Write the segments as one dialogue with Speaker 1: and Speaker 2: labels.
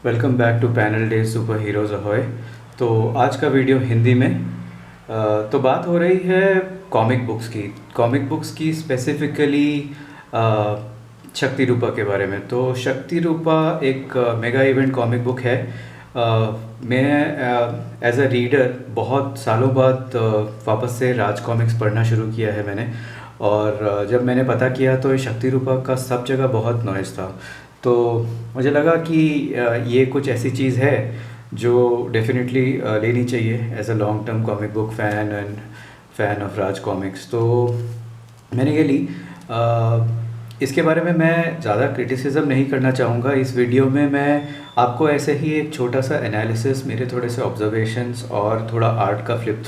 Speaker 1: Welcome back to panel day super heroes ahoy. तो आज का वीडियो हिंदी में तो बात हो रही है कॉमिक बुक्स की स्पेसिफिकली शक्ति रूपा के बारे में। तो शक्ति रूपा एक मेगा इवेंट कॉमिक बुक है। मैं एज अ रीडर बहुत सालों बाद वापस से राज कॉमिक्स पढ़ना शुरू किया है मैंने। और जब मैंने पता किया तो शक्ति रूपा का सब जगह बहुत नॉइज़ था। तो मुझे लगा कि ये कुछ ऐसी चीज़ है जो डेफिनेटली लेनी चाहिए as a long term comic book fan and fan of Raj comics. तो मैंने ये ली। इसके बारे में मैं ज़्यादा क्रिटिसिज्म नहीं करना चाहूँगा इस वीडियो में। मैं आपको ऐसे ही एक छोटा सा एनालिसिस, मेरे थोड़े से ऑब्जर्वेशंस और थोड़ा आर्ट का फ्लिप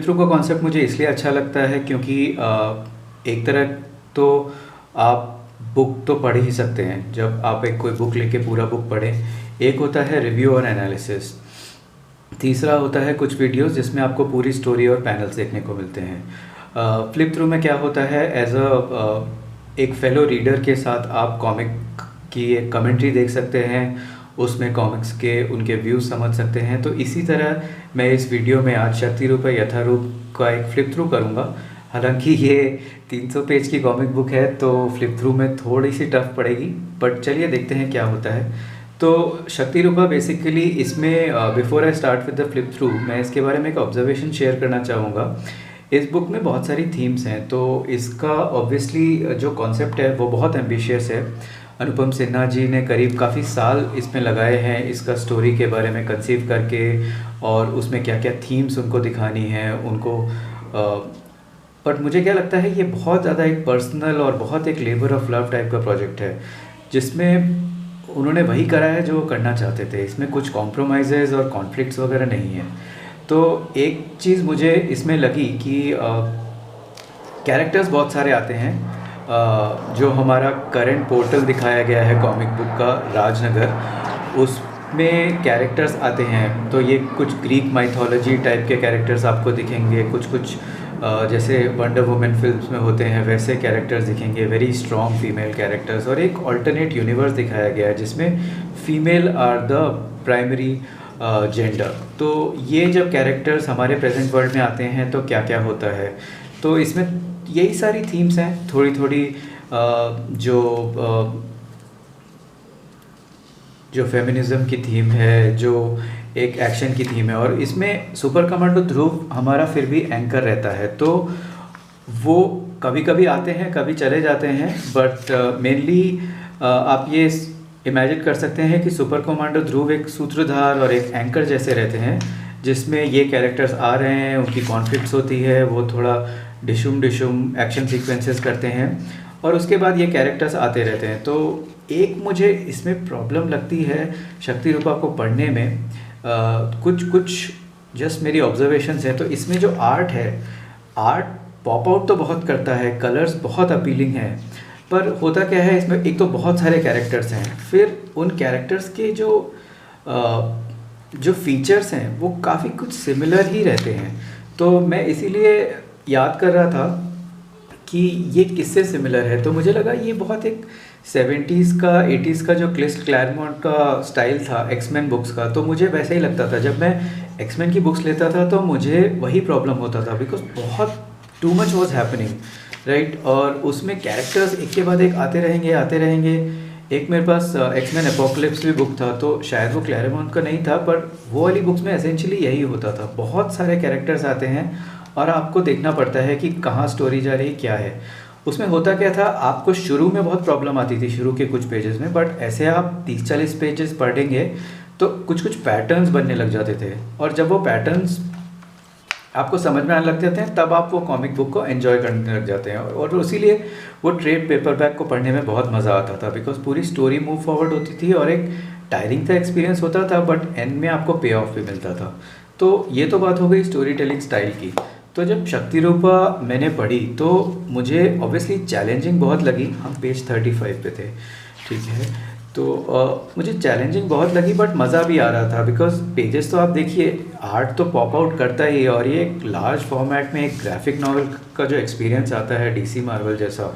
Speaker 1: थ्रू का कॉन्सेप्ट मुझे इसलिए अच्छा लगता है क्योंकि एक तरह तो आप बुक तो पढ़ ही सकते हैं जब आप एक कोई बुक लेके पूरा बुक पढ़ें। एक होता है रिव्यू और एनालिसिस, तीसरा होता है कुछ वीडियोस जिसमें आपको पूरी स्टोरी और पैनल्स देखने को मिलते हैं। फ्लिप थ्रू में क्या होता है, एज अ एक फेलो रीडर के साथ आप कॉमिक की एक कमेंट्री देख सकते हैं, उसमें कॉमिक्स के उनके व्यूज़ समझ सकते हैं। तो इसी तरह मैं इस वीडियो में आज शक्ति रूपा यथारूप का एक फ्लिप थ्रू करूँगा। हालांकि ये 300 पेज की कॉमिक बुक है तो फ्लिप थ्रू में थोड़ी सी टफ पड़ेगी, बट चलिए देखते हैं क्या होता है। तो शक्ति रूपा बेसिकली इसमें before I start with the flip through मैं इसके बारे में एक ऑब्जर्वेशन शेयर करना चाहूँगा। इस बुक में बहुत सारी थीम्स हैं, तो इसका ऑब्वियसली जो कॉन्सेप्ट है वो बहुत एम्बिशियस है। अनुपम सिन्हा जी ने करीब काफ़ी साल इसमें लगाए हैं इसका स्टोरी के बारे में कंसीव करके, और उसमें क्या क्या थीम्स उनको दिखानी है उनको। बट मुझे क्या लगता है ये बहुत ज़्यादा एक पर्सनल और बहुत एक लेबर ऑफ लव टाइप का प्रोजेक्ट है, जिसमें उन्होंने वही करा है जो वो करना चाहते थे। इसमें कुछ कॉम्प्रोमाइज़ेज़ और कॉन्फ्लिक्ट्स वगैरह नहीं है। तो एक चीज़ मुझे इसमें लगी कि कैरेक्टर्स बहुत सारे आते हैं। जो हमारा करंट पोर्टल दिखाया गया है कॉमिक बुक का, राजनगर, उसमें कैरेक्टर्स आते हैं। तो ये कुछ ग्रीक माइथोलॉजी टाइप के कैरेक्टर्स आपको दिखेंगे, कुछ जैसे वंडर वुमन फिल्म्स में होते हैं वैसे कैरेक्टर्स दिखेंगे, वेरी स्ट्रॉन्ग फीमेल कैरेक्टर्स। और एक अल्टरनेट यूनिवर्स दिखाया गया है जिसमें female are the primary gender. तो ये जब कैरेक्टर्स हमारे प्रेजेंट वर्ल्ड में आते हैं तो क्या क्या होता है, तो इसमें यही सारी थीम्स हैं। थोड़ी थोड़ी जो फेमिनिज़म की थीम है, जो एक एक्शन की थीम है, और इसमें सुपर कमांडो ध्रुव हमारा फिर भी एंकर रहता है। तो वो कभी कभी आते हैं कभी चले जाते हैं, बट मेनली आप ये इमेजिन कर सकते हैं कि सुपर कमांडो ध्रुव एक सूत्रधार और एक एंकर जैसे रहते हैं, जिसमें ये कैरेक्टर्स आ रहे हैं, उनकी कॉन्फ्लिक्ट्स होती है, वो थोड़ा डिशुम एक्शन सीक्वेंसेस करते हैं, और उसके बाद ये कैरेक्टर्स आते रहते हैं। तो एक मुझे इसमें प्रॉब्लम लगती है शक्ति रूपा को पढ़ने में, कुछ जस्ट मेरी ऑब्जर्वेशंस है। तो इसमें जो आर्ट है, आर्ट पॉप आउट तो बहुत करता है, कलर्स बहुत अपीलिंग है, पर होता क्या है इसमें, एक तो बहुत सारे कैरेक्टर्स हैं, फिर उन कैरेक्टर्स के जो फीचर्स हैं वो काफ़ी कुछ सिमिलर ही रहते हैं। तो मैं इसीलिए याद कर रहा था कि ये किससे सिमिलर है, तो मुझे लगा ये बहुत एक 70s का 80s का जो क्रिस क्लैरमोंट का स्टाइल था एक्समैन बुक्स का, तो मुझे वैसे ही लगता था। जब मैं एक्समैन की बुक्स लेता था तो मुझे वही प्रॉब्लम होता था, बिकॉज बहुत too much was happening, right. और उसमें कैरेक्टर्स एक के बाद एक आते रहेंगे। एक मेरे पास एक्समैन एपोकलिप्स भी बुक था, तो शायद वो क्लैरमोंट का नहीं था, पर वो वाली बुक्स में एसेंशियली यही होता था। बहुत सारे कैरेक्टर्स आते हैं और आपको देखना पड़ता है कि कहाँ स्टोरी जा रही क्या है। उसमें होता क्या था, आपको शुरू में बहुत प्रॉब्लम आती थी शुरू के कुछ पेजेस में, बट ऐसे आप 30-40 पेजेस पढ़ेंगे तो कुछ पैटर्न्स बनने लग जाते थे, और जब वो पैटर्न्स आपको समझ में आने लग जाते हैं तब आप वो कॉमिक बुक को एंजॉय करने लग जाते हैं। और इसीलिए वो ट्रेड पेपरबैक को पढ़ने में बहुत मज़ा आता था, बिकॉज पूरी स्टोरी मूव फॉरवर्ड होती थी और एक टायरिंग सा एक्सपीरियंस होता था, बट एंड में आपको पे ऑफ भी मिलता था। तो ये तो बात हो गई स्टोरी टेलिंग स्टाइल की। तो जब शक्ति रूपा मैंने पढ़ी तो मुझे ऑब्वियसली चैलेंजिंग बहुत लगी। हम पेज 35 पे थे, ठीक है। तो मुझे चैलेंजिंग बहुत लगी, बट मज़ा भी आ रहा था, बिकॉज पेजेस तो आप देखिए, आर्ट तो पॉप आउट करता ही है, और ये एक लार्ज फॉर्मेट में एक ग्राफिक नॉवल का जो एक्सपीरियंस आता है डीसी मार्वल जैसा,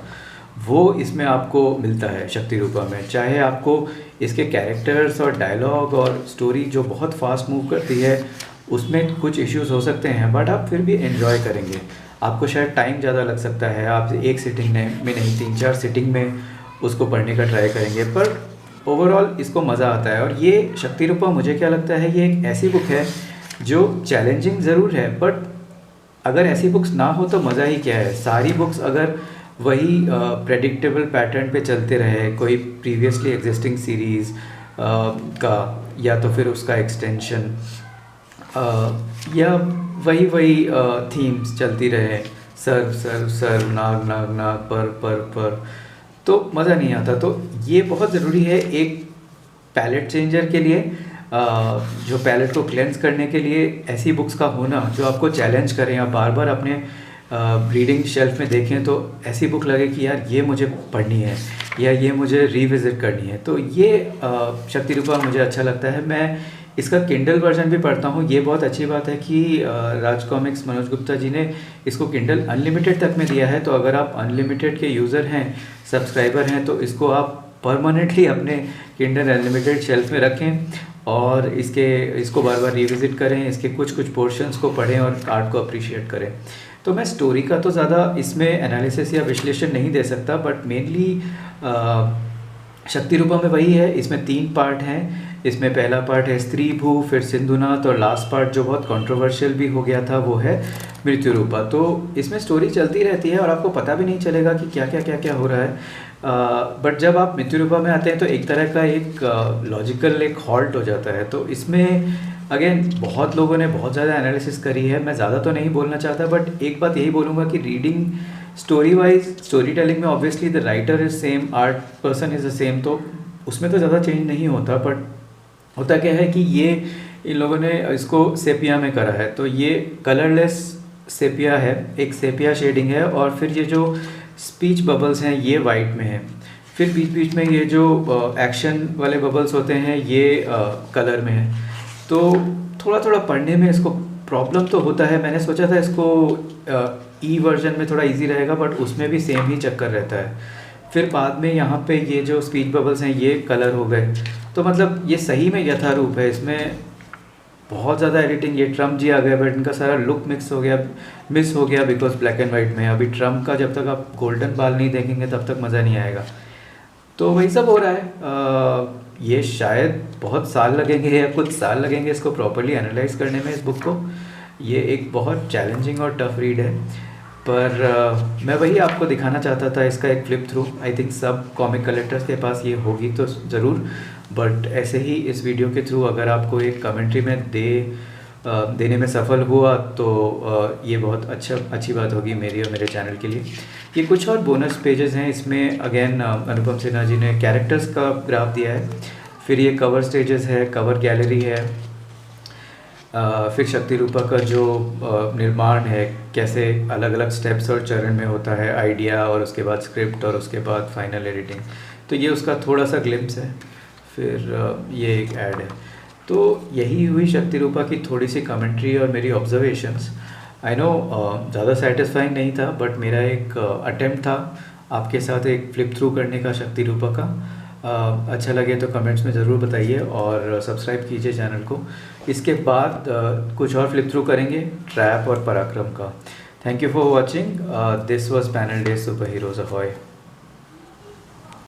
Speaker 1: वो इसमें आपको मिलता है शक्ति रूपा में। चाहे आपको इसके कैरेक्टर्स और डायलॉग और स्टोरी जो बहुत फास्ट मूव करती है उसमें कुछ इश्यूज हो सकते हैं, बट आप फिर भी एंजॉय करेंगे। आपको शायद टाइम ज़्यादा लग सकता है, आप एक सिटिंग में नहीं 3-4 सिटिंग में उसको पढ़ने का ट्राई करेंगे, पर ओवरऑल इसको मज़ा आता है। और ये शक्ति रूपा मुझे क्या लगता है, ये एक ऐसी बुक है जो चैलेंजिंग ज़रूर है, बट अगर ऐसी बुक्स ना हो तो मज़ा ही क्या है। सारी बुक्स अगर वही प्रेडिक्टेबल पैटर्न पे चलते रहे, कोई प्रीवियसली एग्जिस्टिंग सीरीज़ का या तो फिर उसका एक्सटेंशन या वही वही थीम्स चलती रहे, सर्व सर्व सर्व, नाग नाग नाग, पर, तो मज़ा नहीं आता। तो ये बहुत ज़रूरी है एक पैलेट चेंजर के लिए, जो पैलेट को क्लेंस करने के लिए ऐसी बुक्स का होना जो आपको चैलेंज करें या बार बार अपने रीडिंग शेल्फ में देखें तो ऐसी बुक लगे कि यार ये मुझे पढ़नी है या ये मुझे रिविज़िट करनी है। तो ये शक्ति रूपा मुझे अच्छा लगता है। मैं इसका किंडल वर्जन भी पढ़ता हूँ। ये बहुत अच्छी बात है कि राज कॉमिक्स मनोज गुप्ता जी ने इसको किंडल अनलिमिटेड तक में दिया है। तो अगर आप अनलिमिटेड के यूज़र हैं, सब्सक्राइबर हैं, तो इसको आप परमानेंटली अपने किंडल अनलिमिटेड शेल्फ में रखें और इसको बार बार रिविज़िट करें, इसके कुछ कुछ पोर्शंस को पढ़ें और आर्ट को अप्रिशिएट करें। तो मैं स्टोरी का तो ज़्यादा इसमें एनालिसिस या विश्लेषण नहीं दे सकता, बट मेनली शक्ति रूपा में वही है। इसमें 3 पार्ट हैं। इसमें पहला पार्ट है स्त्री भू, फिर सिंधुनाथ, और लास्ट पार्ट जो बहुत कंट्रोवर्शियल भी हो गया था वो है मृत्यु रूपा। तो इसमें स्टोरी चलती रहती है और आपको पता भी नहीं चलेगा कि क्या हो रहा है। बट जब आप मृत्यु रूपा में आते हैं तो एक तरह का एक लॉजिकल एक हॉल्ट हो जाता है। तो इसमें अगेन बहुत लोगों ने बहुत ज़्यादा एनालिसिस करी है, मैं ज़्यादा तो नहीं बोलना चाहता, बट एक बात यही बोलूँगा कि reading story wise story telling में obviously the writer is same, art person is the same, तो उसमें तो ज़्यादा चेंज नहीं होता। बट होता क्या है कि ये इन लोगों ने इसको सेपिया में करा है, तो ये कलरलेस सेपिया है, एक सेपिया शेडिंग है, और फिर ये जो स्पीच बबल्स हैं ये वाइट में है, फिर बीच बीच में ये जो एक्शन वाले बबल्स होते हैं ये कलर में है। तो थोड़ा थोड़ा पढ़ने में इसको प्रॉब्लम तो होता है। मैंने सोचा था इसको ई वर्जन में थोड़ा इजी रहेगा, बट उसमें भी सेम ही चक्कर रहता है। फिर बाद में यहाँ पे ये जो स्पीच बबल्स हैं ये कलर हो गए, तो मतलब ये सही में यथारूप है। इसमें बहुत ज़्यादा एडिटिंग, ये ट्रम्प जी आ गए बट इनका सारा लुक मिस हो गया बिकॉज ब्लैक एंड वाइट में। अभी ट्रम्प का जब तक आप गोल्डन बाल नहीं देखेंगे तब तक मज़ा नहीं आएगा। तो वही सब हो रहा है। ये शायद बहुत साल लगेंगे या कुछ साल लगेंगे इसको प्रॉपर्ली एनालाइज करने में इस बुक को। ये एक बहुत चैलेंजिंग और टफ रीड है, पर मैं वही आपको दिखाना चाहता था इसका एक फ्लिप थ्रू। आई थिंक सब कॉमिक कलेक्टर्स के पास ये होगी तो ज़रूर, बट ऐसे ही इस वीडियो के थ्रू अगर आपको एक कमेंट्री में देने में सफल हुआ तो ये बहुत अच्छी बात होगी मेरी और मेरे चैनल के लिए। ये कुछ और बोनस पेजेस हैं। इसमें अगेन अनुपम सिन्हा जी ने कैरेक्टर्स का ग्राफ दिया है, फिर ये कवर स्टेजेस है, कवर गैलरी है, फिर शक्ति रूपा का जो निर्माण है, कैसे अलग अलग स्टेप्स और चरण में होता है, आइडिया और उसके बाद स्क्रिप्ट और उसके बाद फाइनल एडिटिंग। तो ये उसका थोड़ा सा ग्लिम्स है। फिर ये एक ऐड है। तो यही हुई शक्ति रूपा की थोड़ी सी कमेंट्री और मेरी ऑब्जर्वेशंस। आई नो ज़्यादा सेटिस्फाइंग नहीं था, बट मेरा एक अटेम्प्ट था आपके साथ एक फ्लिप थ्रू करने का शक्ति रूपा का। अच्छा लगे तो कमेंट्स में ज़रूर बताइए और सब्सक्राइब कीजिए चैनल को। इसके बाद कुछ और फ्लिप थ्रू करेंगे ट्रैप और पराक्रम का। Thank you for watching. This was panel day super heroes अहॉय।